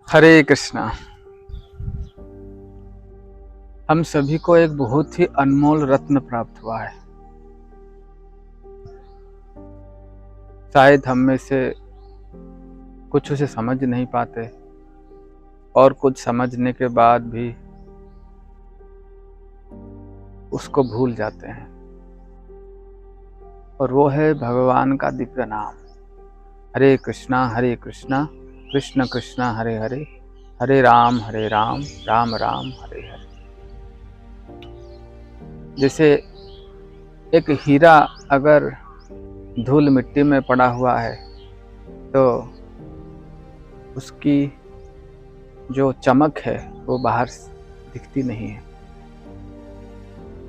हरे कृष्णा। हम सभी को एक बहुत ही अनमोल रत्न प्राप्त हुआ है। शायद हम में से कुछ उसे समझ नहीं पाते और कुछ समझने के बाद भी उसको भूल जाते हैं, और वो है भगवान का दिव्य नाम। हरे कृष्णा कृष्ण कृष्ण हरे हरे, हरे राम राम राम हरे हरे। जैसे एक हीरा अगर धूल मिट्टी में पड़ा हुआ है तो उसकी जो चमक है वो बाहर दिखती नहीं है,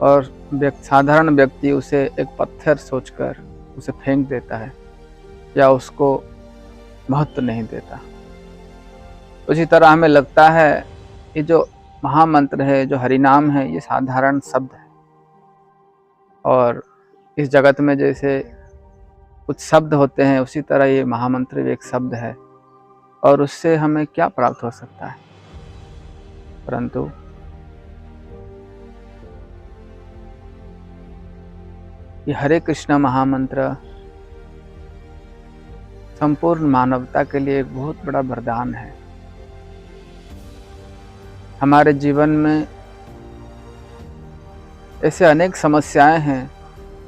और साधारण व्यक्ति उसे एक पत्थर सोचकर उसे फेंक देता है या उसको महत्व नहीं देता। उसी तरह हमें लगता है कि जो महामंत्र है, जो हरिनाम है, ये साधारण शब्द है, और इस जगत में जैसे कुछ शब्द होते हैं उसी तरह ये महामंत्र भी एक शब्द है, और उससे हमें क्या प्राप्त हो सकता है। परंतु ये हरे कृष्ण महामंत्र संपूर्ण मानवता के लिए एक बहुत बड़ा वरदान है। हमारे जीवन में ऐसे अनेक समस्याएं हैं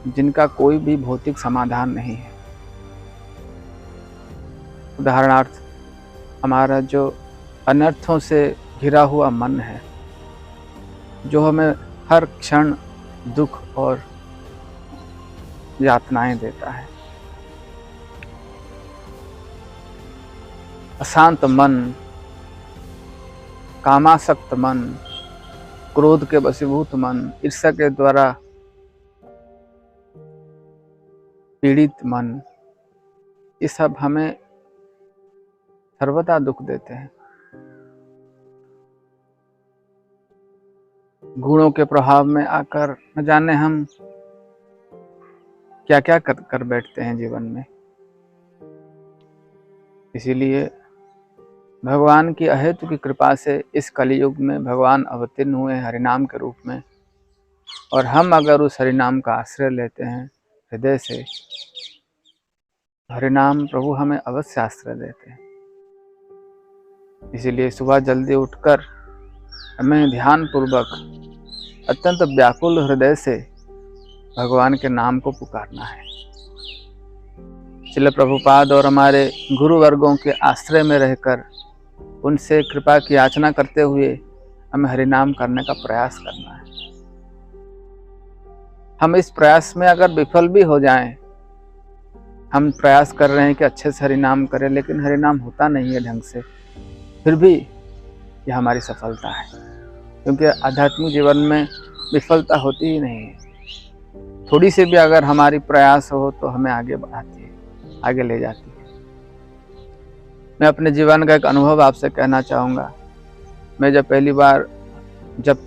जिनका कोई भी भौतिक समाधान नहीं है। उदाहरणार्थ, हमारा जो अनर्थों से घिरा हुआ मन है, जो हमें हर क्षण दुख और यातनाएं देता है। अशांत मन, कामासक्त मन, क्रोध के वशीभूत मन, ईर्ष्या के द्वारा पीड़ित मन, ये सब हमें सर्वदा दुख देते हैं। गुणों के प्रभाव में आकर न जाने हम क्या क्या कर बैठते हैं जीवन में। इसीलिए भगवान की अहेतु की कृपा से इस कलियुग में भगवान अवतीर्ण हुए हरिनाम के रूप में, और हम अगर उस हरिनाम का आश्रय लेते हैं हृदय से, हरिनाम प्रभु हमें अवश्य आश्रय देते हैं। इसीलिए सुबह जल्दी उठकर हमें ध्यान पूर्वक अत्यंत व्याकुल हृदय से भगवान के नाम को पुकारना है। श्रील प्रभुपाद और हमारे गुरु वर्गों के आश्रय में रहकर उनसे कृपा की याचना करते हुए हमें हरिनाम करने का प्रयास करना है। हम इस प्रयास में अगर विफल भी हो जाएं, हम प्रयास कर रहे हैं कि अच्छे से हरिनाम करें, लेकिन हरिनाम होता नहीं है ढंग से, फिर भी यह हमारी सफलता है, क्योंकि आध्यात्मिक जीवन में विफलता होती ही नहीं है। थोड़ी सी भी अगर हमारी प्रयास हो तो हमें आगे बढ़ाती है, आगे ले जाती है। मैं अपने जीवन का एक अनुभव आपसे कहना चाहूँगा। मैं जब पहली बार जप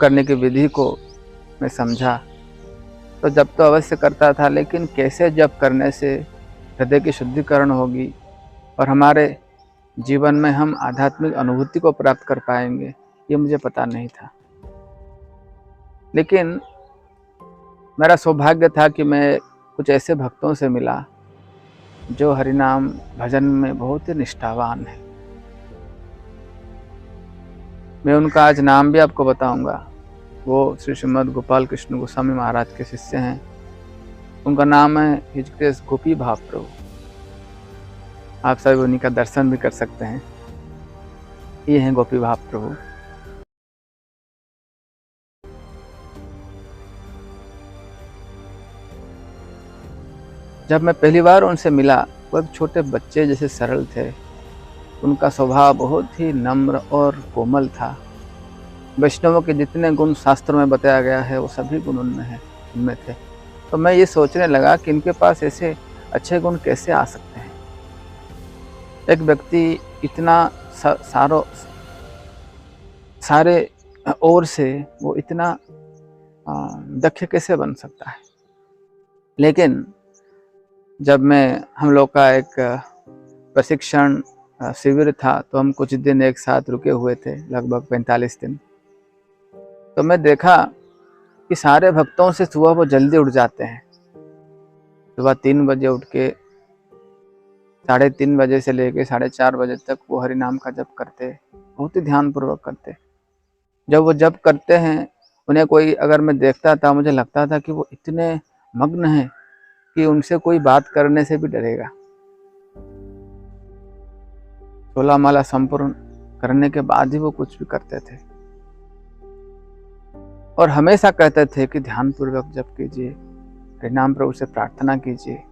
करने की विधि को मैं समझा, तो जप तो अवश्य करता था, लेकिन कैसे जप करने से हृदय की शुद्धिकरण होगी और हमारे जीवन में हम आध्यात्मिक अनुभूति को प्राप्त कर पाएंगे, ये मुझे पता नहीं था। लेकिन मेरा सौभाग्य था कि मैं कुछ ऐसे भक्तों से मिला जो हरिनाम भजन में बहुत ही निष्ठावान है। मैं उनका आज नाम भी आपको बताऊंगा। वो श्री श्रीमद् गोपाल कृष्ण गोस्वामी महाराज के शिष्य हैं। उनका नाम है हिज ग्रेस गोपी भाव प्रभु। आप सभी उन्हीं का दर्शन भी कर सकते हैं। ये हैं गोपी भाव प्रभु। जब मैं पहली बार उनसे मिला, वो एक छोटे बच्चे जैसे सरल थे। उनका स्वभाव बहुत ही नम्र और कोमल था। वैष्णवों के जितने गुण शास्त्रों में बताया गया है वो सभी गुण उनमें थे। तो मैं ये सोचने लगा कि इनके पास ऐसे अच्छे गुण कैसे आ सकते हैं। एक व्यक्ति इतना सारे ओर से वो इतना दक्ष कैसे बन सकता है। लेकिन जब हम लोग का एक प्रशिक्षण शिविर था, तो हम कुछ दिन एक साथ रुके हुए थे, लगभग 45 दिन। तो मैं देखा कि सारे भक्तों से सुबह वो जल्दी उठ जाते हैं। सुबह 3 बजे उठ के 3:30 बजे से लेके 4:30 बजे तक वो हरि नाम का जप करते, बहुत ही ध्यानपूर्वक करते। जब वो जप करते हैं, उन्हें कोई अगर मैं देखता था, मुझे लगता था कि वो इतने मग्न हैं कि उनसे कोई बात करने से भी डरेगा। 16 माला संपूर्ण करने के बाद ही वो कुछ भी करते थे और हमेशा कहते थे कि ध्यानपूर्वक जप कीजिए, हरिनाम प्रभु से प्रार्थना कीजिए।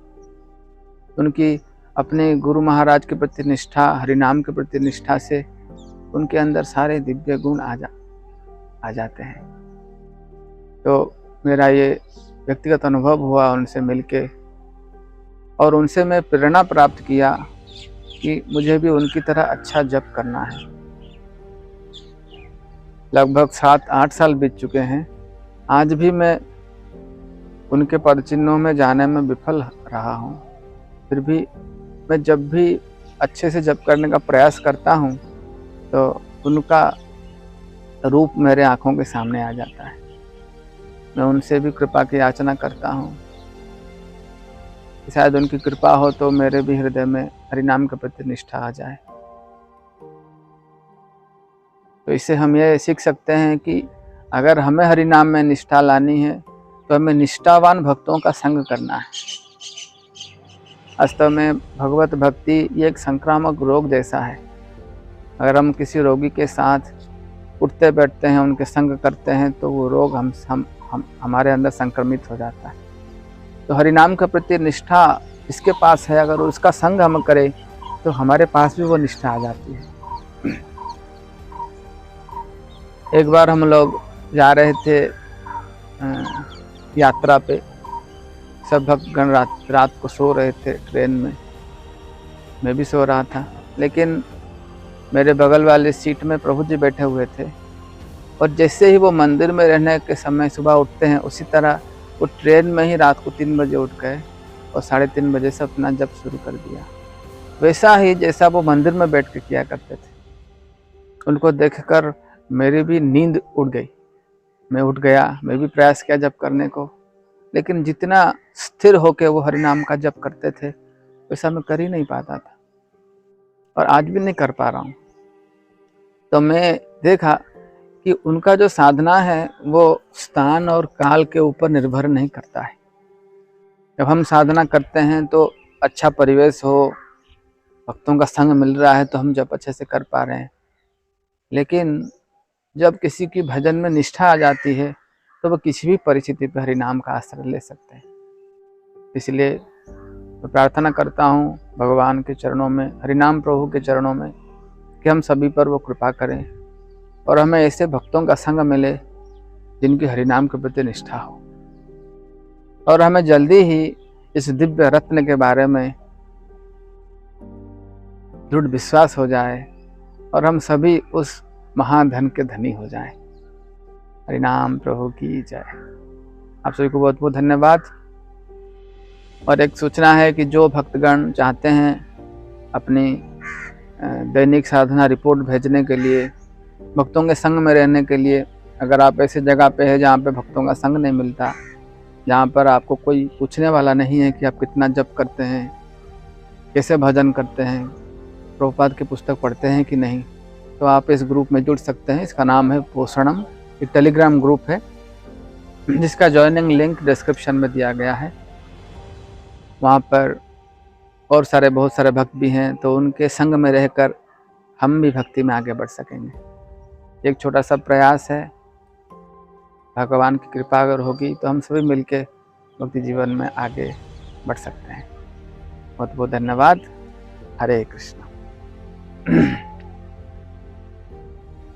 उनकी अपने गुरु महाराज के प्रति निष्ठा, हरिनाम के प्रति निष्ठा से उनके अंदर सारे दिव्य गुण आ जाते हैं। तो मेरा ये व्यक्तिगत अनुभव हुआ उनसे मिलके, और उनसे मैं प्रेरणा प्राप्त किया कि मुझे भी उनकी तरह अच्छा जप करना है। लगभग 7-8 साल बीत चुके हैं। आज भी मैं उनके पदचिन्हों में जाने में विफल रहा हूँ। फिर भी मैं जब भी अच्छे से जप करने का प्रयास करता हूँ तो उनका रूप मेरे आंखों के सामने आ जाता है। मैं उनसे भी कृपा की याचना करता हूँ, शायद उनकी कृपा हो तो मेरे भी हृदय में हरिनाम के प्रति निष्ठा आ जाए। तो इससे हम ये सीख सकते हैं कि अगर हमें हरिनाम में निष्ठा लानी है तो हमें निष्ठावान भक्तों का संग करना है। वास्तव में भगवत भक्ति ये एक संक्रामक रोग जैसा है। अगर हम किसी रोगी के साथ उठते बैठते हैं, उनके संग करते हैं, तो वो रोग हमारे अंदर संक्रमित हो जाता है। तो हरिनाम के प्रति निष्ठा इसके पास है, अगर उसका संग हम करें तो हमारे पास भी वो निष्ठा आ जाती है। एक बार हम लोग जा रहे थे यात्रा पे, सब भक्तगण रात को सो रहे थे ट्रेन में, मैं भी सो रहा था, लेकिन मेरे बगल वाली सीट में प्रभु जी बैठे हुए थे। और जैसे ही वो मंदिर में रहने के समय सुबह उठते हैं, उसी तरह वो ट्रेन में ही रात को 3 बजे उठ गए और 3:30 बजे से अपना जप शुरू कर दिया, वैसा ही जैसा वो मंदिर में बैठ के किया करते थे। उनको देखकर मेरी भी नींद उड़ गई, मैं उठ गया, मैं भी प्रयास किया जप करने को, लेकिन जितना स्थिर होकर वो हरिनाम का जप करते थे वैसा मैं कर ही नहीं पाता था, और आज भी नहीं कर पा रहा हूँ। तो मैं देखा कि उनका जो साधना है वो स्थान और काल के ऊपर निर्भर नहीं करता है। जब हम साधना करते हैं तो अच्छा परिवेश हो, भक्तों का संग मिल रहा है तो हम जप अच्छे से कर पा रहे हैं, लेकिन जब किसी की भजन में निष्ठा आ जाती है तो वो किसी भी परिस्थिति पर हरिनाम का आश्रय ले सकते हैं। इसलिए मैं प्रार्थना करता हूँ भगवान के चरणों में, हरिनाम प्रभु के चरणों में, कि हम सभी पर वो कृपा करें और हमें ऐसे भक्तों का संग मिले जिनकी हरिनाम के प्रति निष्ठा हो, और हमें जल्दी ही इस दिव्य रत्न के बारे में दृढ़ विश्वास हो जाए और हम सभी उस महाधन के धनी हो जाएं। हरिनाम प्रभु की जय। आप सभी को बहुत बहुत धन्यवाद। और एक सूचना है कि जो भक्तगण चाहते हैं अपनी दैनिक साधना रिपोर्ट भेजने के लिए, भक्तों के संग में रहने के लिए, अगर आप ऐसी जगह पे है जहाँ पे भक्तों का संग नहीं मिलता, जहाँ पर आपको कोई पूछने वाला नहीं है कि आप कितना जप करते हैं, कैसे भजन करते हैं, प्रभुपाद की पुस्तक पढ़ते हैं कि नहीं, तो आप इस ग्रुप में जुड़ सकते हैं। इसका नाम है पोषणम, एक टेलीग्राम ग्रुप है जिसका ज्वाइनिंग लिंक डिस्क्रिप्शन में दिया गया है। वहाँ पर और बहुत सारे भक्त भी हैं, तो उनके संग में रहकर हम भी भक्ति में आगे बढ़ सकेंगे। एक छोटा सा प्रयास है, भगवान की कृपा अगर होगी तो हम सभी मिलके भक्ति जीवन में आगे बढ़ सकते हैं। बहुत बहुत धन्यवाद। हरे कृष्ण।